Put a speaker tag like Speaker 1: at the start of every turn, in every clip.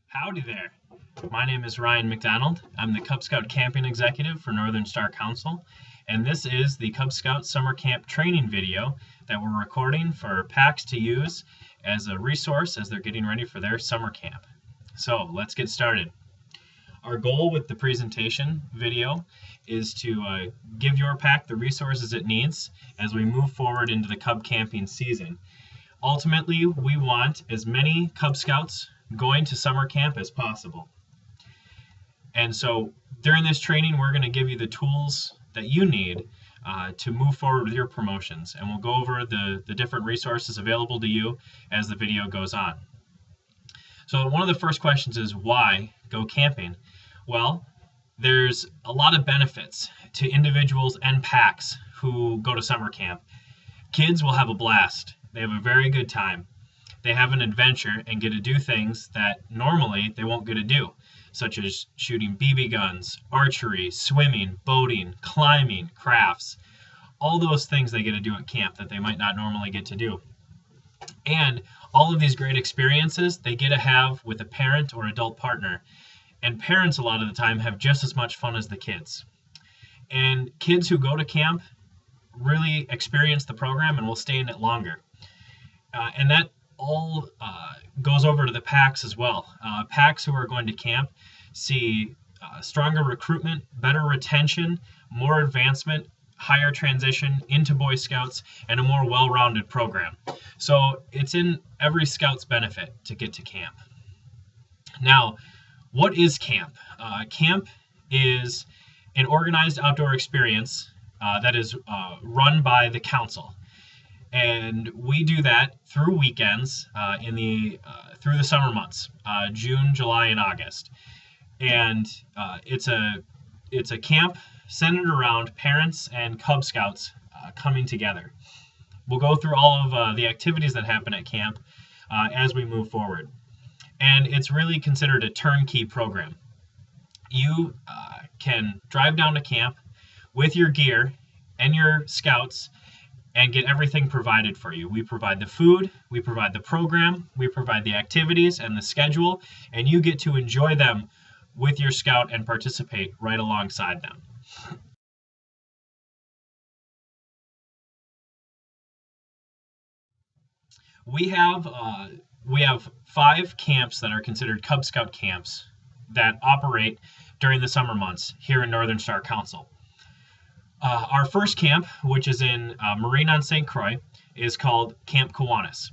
Speaker 1: Howdy there. My name is Ryan McDonald. I'm the Cub Scout Camping Executive for Northern Star Council, and this is the Cub Scout Summer Camp Training video that we're recording for PACs to use as a resource as they're getting ready for their summer camp. So let's get started. Our goal with the presentation video is to give your pack the resources it needs as we move forward into the Cub camping season. Ultimately, we want as many Cub Scouts going to summer camp as possible. And so during this training, we're going to give you the tools that you need to move forward with your promotions. And we'll go over the different resources available to you as the video goes on. So one of the first questions is, why go camping? Well, there's a lot of benefits to individuals and packs who go to summer camp. Kids will have a blast. They have a very good time. They have an adventure and get to do things that normally they won't get to do, such as shooting BB guns, archery, swimming, boating, climbing, crafts, all those things they get to do at camp that they might not normally get to do. And all of these great experiences they get to have with a parent or adult partner. And parents a lot of the time have just as much fun as the kids. And kids who go to camp really experience the program and will stay in it longer. And that all goes over to the packs as well. Packs who are going to camp see stronger recruitment, better retention, more advancement, higher transition into Boy Scouts, and a more well-rounded program. So it's in every Scout's benefit to get to camp. Now, what is camp? Camp is an organized outdoor experience that is run by the council. And we do that through weekends through the summer months, June, July, and August. And it's a camp centered around parents and Cub Scouts coming together. We'll go through all of the activities that happen at camp as we move forward. And it's really considered a turnkey program. You can drive down to camp with your gear and your Scouts and get everything provided for you. We provide the food, we provide the program, we provide the activities and the schedule, and you get to enjoy them with your Scout and participate right alongside them. We have 5 camps that are considered Cub Scout camps that operate during the summer months here in Northern Star Council. Our first camp, which is in Marine on St. Croix, is called Camp Kiwanis.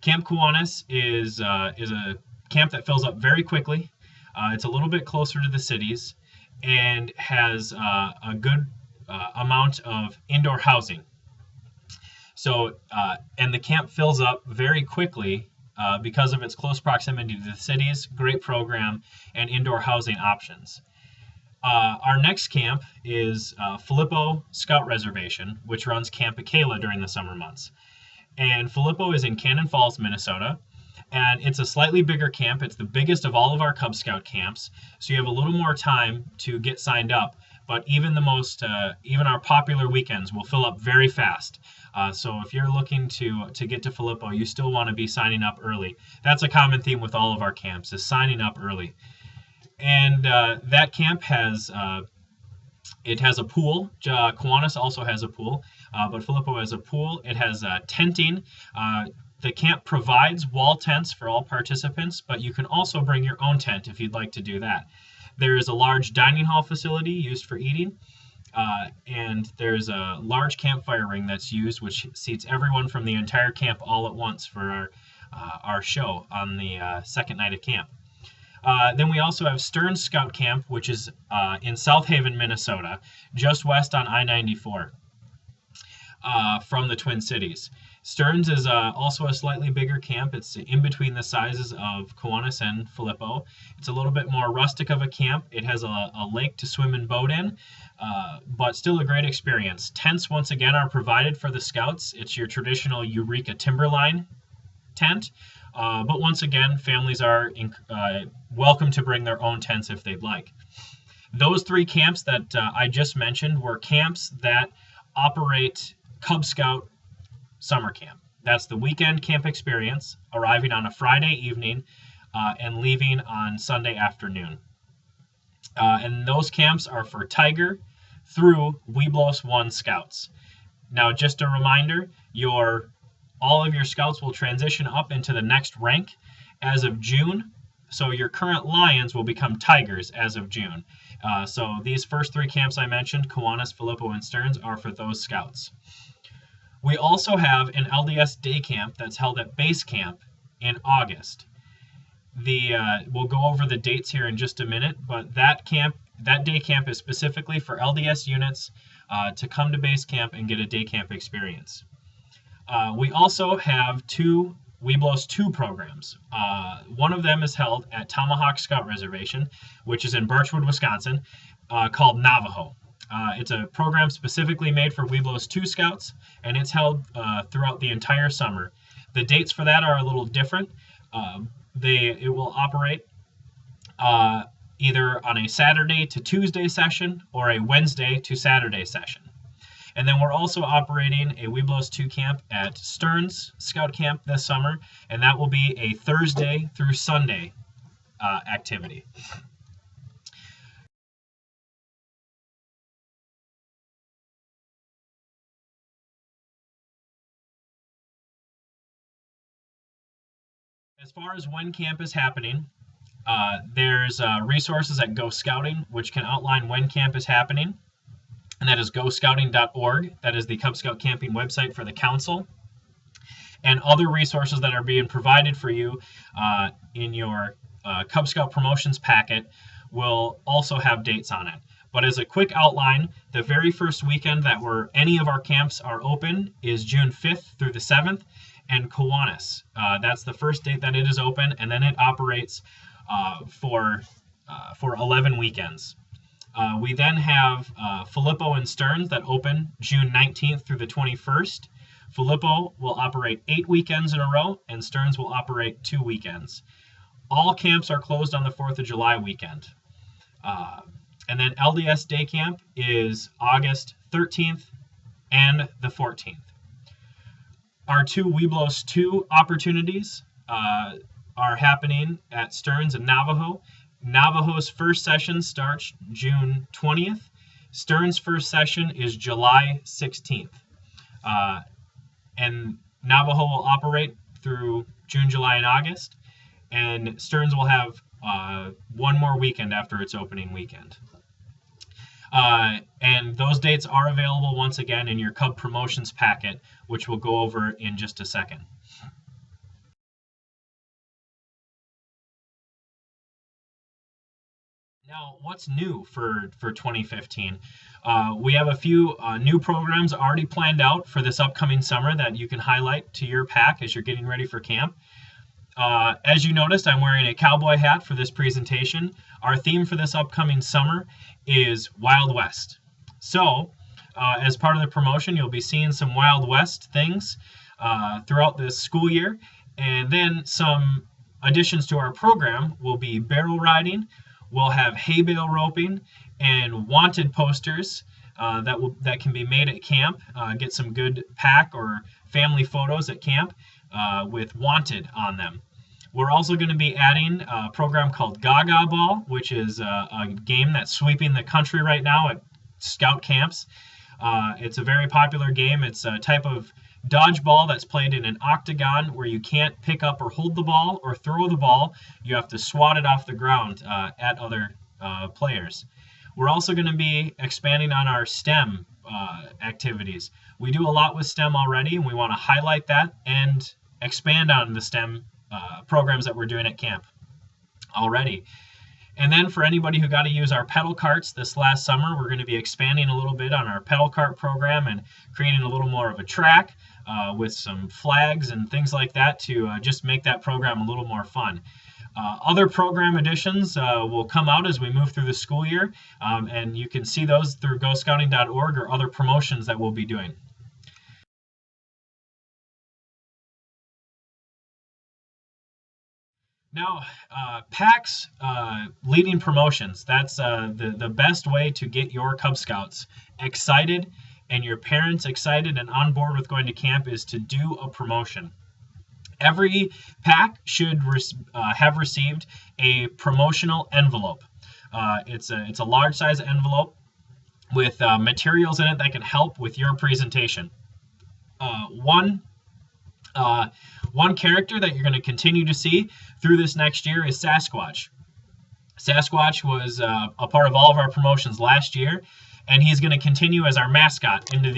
Speaker 1: Camp Kiwanis is a camp that fills up very quickly. It's a little bit closer to the cities and has a good amount of indoor housing. So, and the camp fills up very quickly because of its close proximity to the cities, great program, and indoor housing options. Our next camp is Filippo Scout Reservation, which runs Camp Akela during the summer months. And Filippo is in Cannon Falls, Minnesota, and it's a slightly bigger camp. It's the biggest of all of our Cub Scout camps, so you have a little more time to get signed up. But even even our popular weekends will fill up very fast. So if you're looking to get to Filippo, you still want to be signing up early. That's a common theme with all of our camps, is signing up early. And that camp has a pool. Kiwanis also has a pool, but Filippo has a pool. It has tenting. The camp provides wall tents for all participants, but you can also bring your own tent if you'd like to do that. There is a large dining hall facility used for eating, and there's a large campfire ring that's used, which seats everyone from the entire camp all at once for our show on the second night of camp. Then we also have Stearns Scout Camp, which is in South Haven, Minnesota, just west on I-94 from the Twin Cities. Stearns is also a slightly bigger camp. It's in between the sizes of Kiwanis and Filippo. It's a little bit more rustic of a camp. It has a lake to swim and boat in, but still a great experience. Tents, once again, are provided for the Scouts. It's your traditional Eureka Timberline tent. But once again, families are welcome to bring their own tents if they'd like. Those 3 camps that I just mentioned were camps that operate Cub Scout summer camp. That's the weekend camp experience, arriving on a Friday evening and leaving on Sunday afternoon. And those camps are for Tiger through Webelos 1 Scouts. Now, just a reminder, all of your Scouts will transition up into the next rank as of June. So your current Lions will become Tigers as of June. So these first 3 camps I mentioned, Kiwanis, Filippo, and Stearns, are for those Scouts. We also have an LDS day camp that's held at base camp in August. We'll go over the dates here in just a minute, but that day camp is specifically for LDS units to come to base camp and get a day camp experience. We also have 2 Webelos 2 programs. One of them is held at Tomahawk Scout Reservation, which is in Birchwood, Wisconsin, called Navajo. It's a program specifically made for Webelos 2 Scouts, and it's held throughout the entire summer. The dates for that are a little different. It will operate either on a Saturday to Tuesday session or a Wednesday to Saturday session. And then we're also operating a Webelos 2 camp at Stearns Scout Camp this summer, and that will be a Thursday through Sunday activity. As far as when camp is happening, there's resources at Go Scouting, which can outline when camp is happening. And that is goscouting.org. That is the Cub Scout camping website for the council. And other resources that are being provided for you in your Cub Scout promotions packet will also have dates on it. But as a quick outline, the very first weekend that any of our camps are open is June 5th through the 7th, and Kiwanis. That's the first date that it is open, and then it operates for 11 weekends. We then have Filippo and Stearns that open June 19th through the 21st. Filippo will operate 8 weekends in a row, and Stearns will operate 2 weekends. All camps are closed on the 4th of July weekend. And then LDS Day Camp is August 13th and the 14th. Our 2 Webelos 2 opportunities are happening at Stearns and Navajo. Navajo's first session starts June 20th. Stearns' first session is July 16th. And Navajo will operate through June, July, and August. And Stearns will have one more weekend after its opening weekend. And those dates are available once again in your Cub promotions packet, which we'll go over in just a second. Now, what's new for 2015? We have a few new programs already planned out for this upcoming summer that you can highlight to your pack as you're getting ready for camp. As you noticed, I'm wearing a cowboy hat for this presentation. Our theme for this upcoming summer is Wild West. So, as part of the promotion, you'll be seeing some Wild West things throughout this school year. And then some additions to our program will be barrel riding. We'll have hay bale roping and wanted posters that can be made at camp. Get some good pack or family photos at camp with wanted on them. We're also going to be adding a program called Gaga Ball, which is a game that's sweeping the country right now at scout camps. It's a very popular game. It's a type of dodgeball that's played in an octagon where you can't pick up or hold the ball or throw the ball. You have to swat it off the ground at other players. We're also going to be expanding on our STEM activities. We do a lot with STEM already, and we want to highlight that and expand on the STEM programs that we're doing at camp already. And then for anybody who got to use our pedal carts this last summer, we're going to be expanding a little bit on our pedal cart program and creating a little more of a track with some flags and things like that to just make that program a little more fun. Other program additions will come out as we move through the school year, and you can see those through goscouting.org or other promotions that we'll be doing. Now, PAC's leading promotions, that's the best way to get your Cub Scouts excited and your parents excited and on board with going to camp is to do a promotion. Every pack should have received a promotional envelope. It's a large size envelope with materials in it that can help with your presentation. One character that you're going to continue to see through this next year is Sasquatch. Sasquatch was a part of all of our promotions last year, and he's going to continue as our mascot into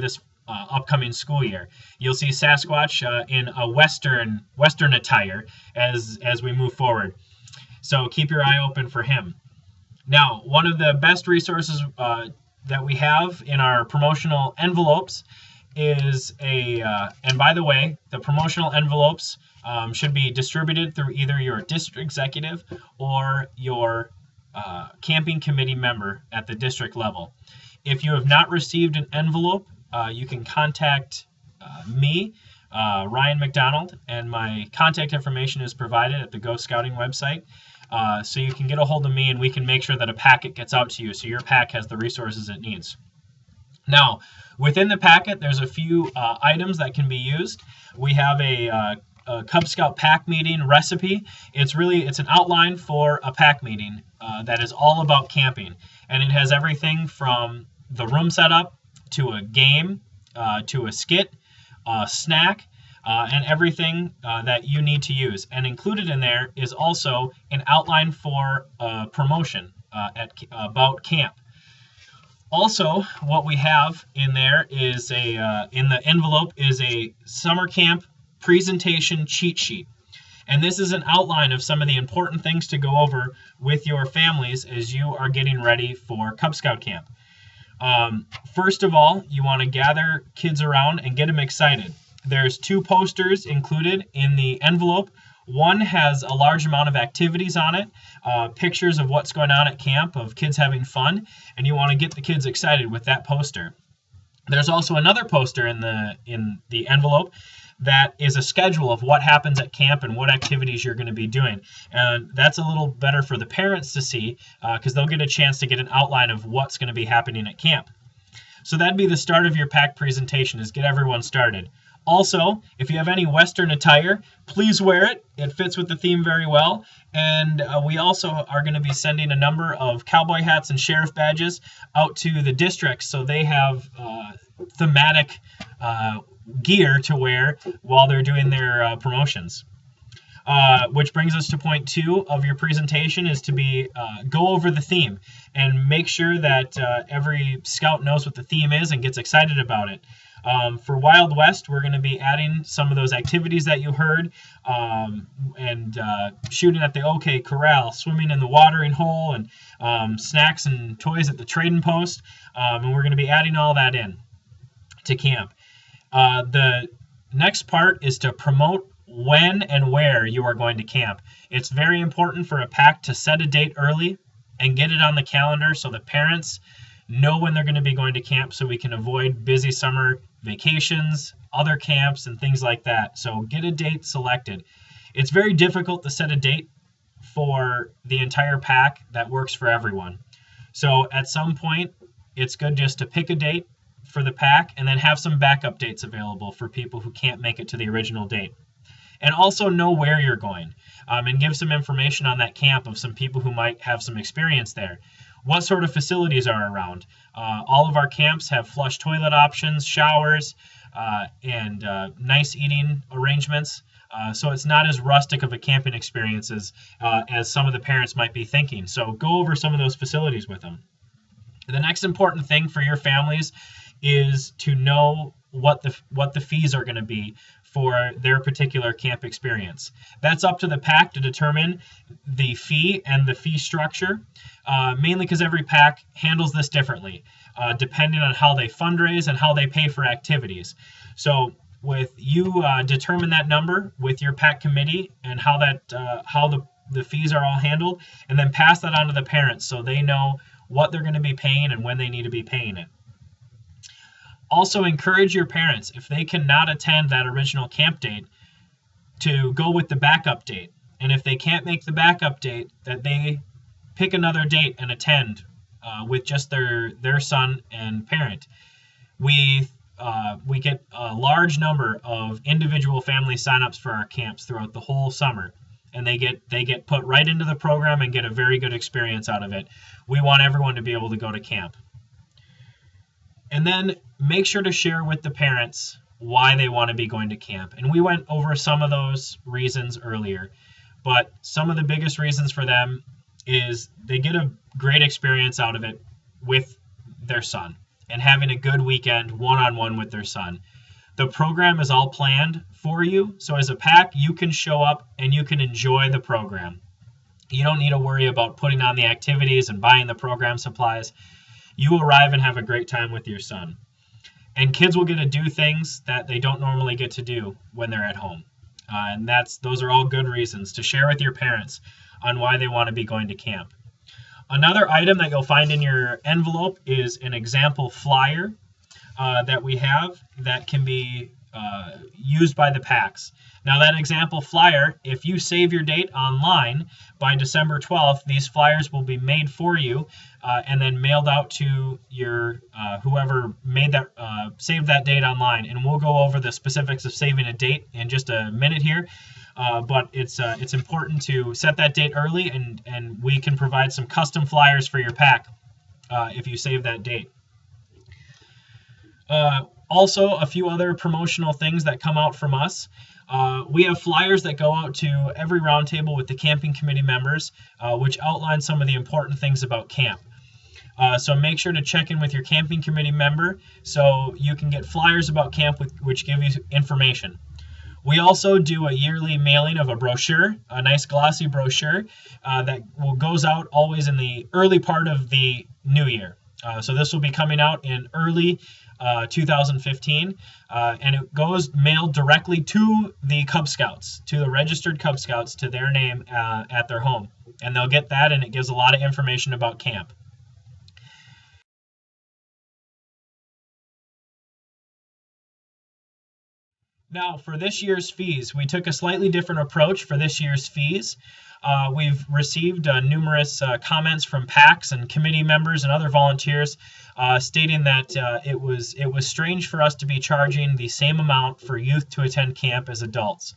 Speaker 1: this upcoming school year. You'll see Sasquatch in a Western attire as we move forward. So keep your eye open for him. Now, one of the best resources that we have in our promotional envelopes is and by the way, the promotional envelopes should be distributed through either your district executive or your camping committee member at the district level. If you have not received an envelope, you can contact me, Ryan McDonald, and my contact information is provided at the Go Scouting website. So you can get a hold of me and we can make sure that a packet gets out to you so your pack has the resources it needs. Now, within the packet, there's a few items that can be used. We have a Cub Scout pack meeting recipe. It's an outline for a pack meeting that is all about camping. And it has everything from the room setup to a game, to a skit, a snack, and everything that you need to use. And included in there is also an outline for a promotion about camp. Also, what we have in there is in the envelope is a summer camp presentation cheat sheet. And this is an outline of some of the important things to go over with your families as you are getting ready for Cub Scout camp. First of all, you want to gather kids around and get them excited. There's 2 posters included in the envelope. One has a large amount of activities on it, pictures of what's going on at camp, of kids having fun, and you want to get the kids excited with that poster. There's also another poster in the envelope that is a schedule of what happens at camp and what activities you're going to be doing. And that's a little better for the parents to see because they'll get a chance to get an outline of what's going to be happening at camp. So that'd be the start of your pack presentation, is get everyone started. Also, if you have any Western attire, please wear it. It fits with the theme very well. And we also are going to be sending a number of cowboy hats and sheriff badges out to the districts so they have thematic gear to wear while they're doing their promotions. Which brings us to point 2 of your presentation, is to go over the theme and make sure that every scout knows what the theme is and gets excited about it. For Wild West, we're going to be adding some of those activities that you heard, and shooting at the OK Corral, swimming in the watering hole, and snacks and toys at the trading post, and we're going to be adding all that in to camp. The next part is to promote when and where you are going to camp. It's very important for a pack to set a date early and get it on the calendar so the parents know when they're going to be going to camp, so we can avoid busy summer vacations, other camps, and things like that. So get a date selected. It's very difficult to set a date for the entire pack that works for everyone. So at some point, it's good just to pick a date for the pack and then have some backup dates available for people who can't make it to the original date. And also know where you're going, and give some information on that camp of some people who might have some experience there. What sort of facilities are around? All of our camps have flush toilet options, showers, and nice eating arrangements. So it's not as rustic of a camping experience as some of the parents might be thinking. So go over some of those facilities with them. The next important thing for your families is to know what the fees are going to be for their particular camp experience. That's up to the pack to determine the fee and the fee structure, mainly because every pack handles this differently, depending on how they fundraise and how they pay for activities. So with you determine that number with your pack committee and how the fees are all handled, and then pass that on to the parents so they know what they're going to be paying and when they need to be paying it. Also, encourage your parents, if they cannot attend that original camp date, to go with the backup date. And if they can't make the backup date, that they pick another date and attend with just their son and parent. We a large number of individual family signups for our camps throughout the whole summer, and they get put right into the program and get a very good experience out of it. We want everyone to be able to go to camp. And then make sure to share with the parents why they want to be going to camp. And we went over some of those reasons earlier, but some of the biggest reasons for them is they get a great experience out of it with their son and having a good weekend one-on-one with their son. The program is all planned for you, so as a pack, you can show up and you can enjoy the program. You don't need to worry about putting on the activities and buying the program supplies. You arrive and have a great time with your son. And kids will get to do things that they don't normally get to do when they're at home. And those are all good reasons to share with your parents on why they want to be going to camp. Another item that you'll find in your envelope is an example flyer that we have that can be used by the packs. Now that example flyer, if you save your date online by December 12th, these flyers will be made for you and then mailed out to your whoever made that saved that date online. And we'll go over the specifics of saving a date in just a minute here. But it's important to set that date early, and we can provide some custom flyers for your pack if you save that date. Also, a few other promotional things that come out from us. We have flyers that go out to every roundtable with the camping committee members, which outline some of the important things about camp. So make sure to check in with your camping committee member so you can get flyers about camp which give you information. We also do a yearly mailing of a brochure, a nice glossy brochure that goes out always in the early part of the new year. So this will be coming out in early 2015, and it goes mailed directly to the Cub Scouts, to the registered Cub Scouts, to their name at their home. And they'll get that, and it gives a lot of information about camp. Now, for this year's fees, we took a slightly different approach for this year's fees. We've received numerous comments from PACs and committee members and other volunteers stating that it was strange for us to be charging the same amount for youth to attend camp as adults.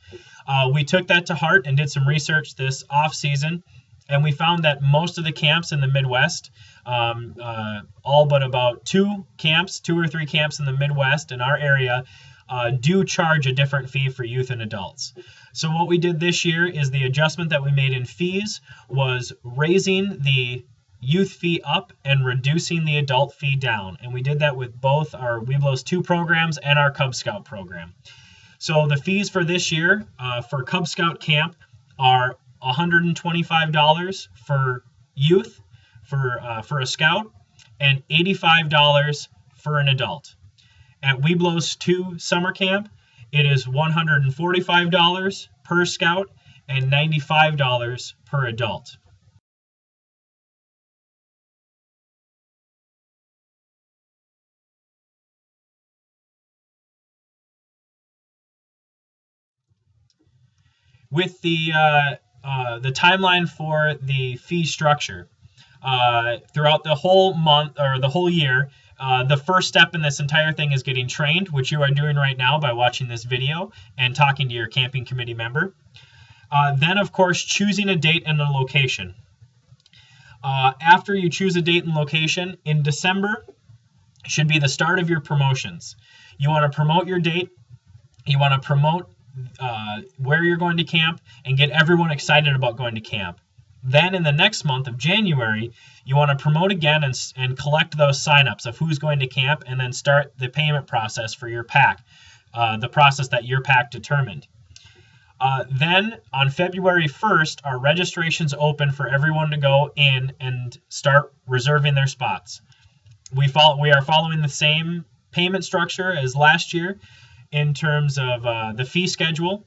Speaker 1: We took that to heart and did some research this off-season, and we found that most of the camps in the Midwest, all but about two or three camps in the Midwest in our area, do charge a different fee for youth and adults. So what we did this year is the adjustment that we made in fees was raising the youth fee up and reducing the adult fee down. And we did that with both our Webelos 2 programs and our Cub Scout program. So the fees for this year for Cub Scout camp are $125 for youth for a scout and $85 for an adult. At Webelos 2 summer camp, it is $145 per scout and $95 per adult. With the timeline for the fee structure, throughout the whole month or the whole year, the first step in this entire thing is getting trained, which you are doing right now by watching this video and talking to your camping committee member. Then, of course, choosing a date and a location. After you choose a date and location, in December should be the start of your promotions. You want to promote your date. You want to promote where you're going to camp and get everyone excited about going to camp. Then in the next month of January, you want to promote again and collect those signups of who's going to camp and then start the payment process for your pack, the process that your pack determined. Then on February 1st, our registration's open for everyone to go in and start reserving their spots. We are following the same payment structure as last year in terms of the fee schedule.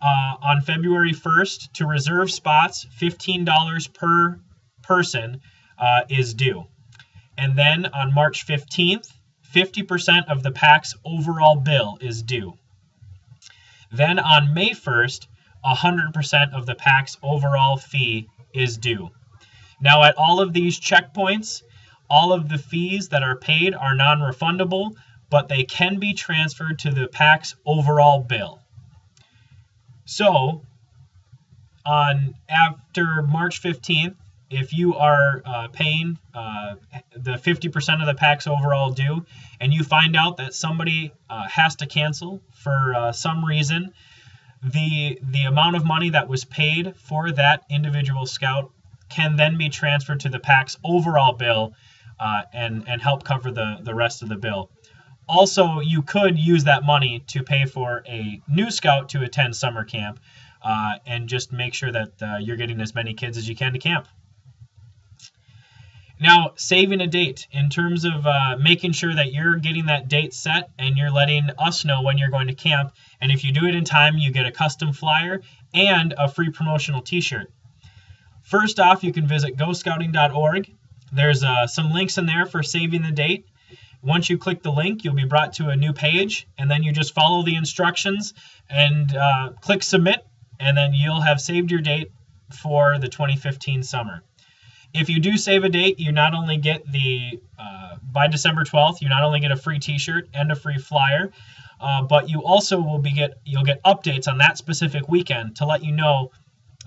Speaker 1: On February 1st, to reserve spots, $15 per person is due. And then on March 15th, 50% of the pack's overall bill is due. Then on May 1st, 100% of the pack's overall fee is due. Now at all of these checkpoints, all of the fees that are paid are non-refundable, but they can be transferred to the PAC's overall bill. So after March 15th, if you are paying the 50% of the PAC's overall due, and you find out that somebody has to cancel for some reason, the amount of money that was paid for that individual scout can then be transferred to the PAC's overall bill and help cover the rest of the bill. Also, you could use that money to pay for a new scout to attend summer camp and just make sure that you're getting as many kids as you can to camp. Now, saving a date in terms of making sure that you're getting that date set and you're letting us know when you're going to camp. And if you do it in time, you get a custom flyer and a free promotional t-shirt. First off, you can visit goscouting.org. There's some links in there for saving the date. Once you click the link, you'll be brought to a new page, and then you just follow the instructions and click submit, and then you'll have saved your date for the 2015 summer. If you do save a date, you not only get by December 12th, you not only get a free t-shirt and a free flyer, but you also you'll get updates on that specific weekend to let you know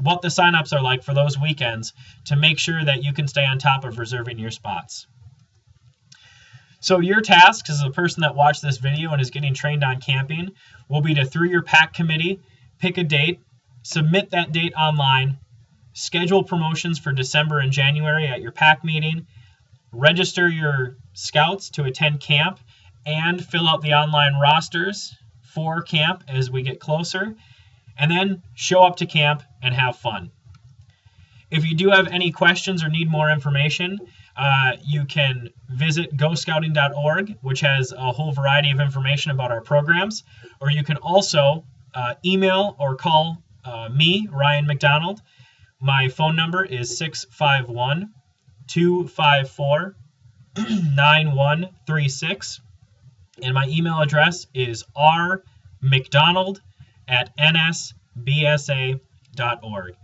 Speaker 1: what the signups are like for those weekends to make sure that you can stay on top of reserving your spots. So your task as a person that watched this video and is getting trained on camping will be to, through your PAC committee, pick a date, submit that date online, schedule promotions for December and January at your PAC meeting, register your scouts to attend camp, and fill out the online rosters for camp as we get closer, and then show up to camp and have fun. If you do have any questions or need more information, you can visit goscouting.org, which has a whole variety of information about our programs, or you can also email or call me, Ryan McDonald. My phone number is 651-254-9136, and my email address is rmcdonald@nsbsa.org.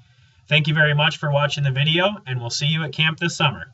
Speaker 1: Thank you very much for watching the video, and we'll see you at camp this summer.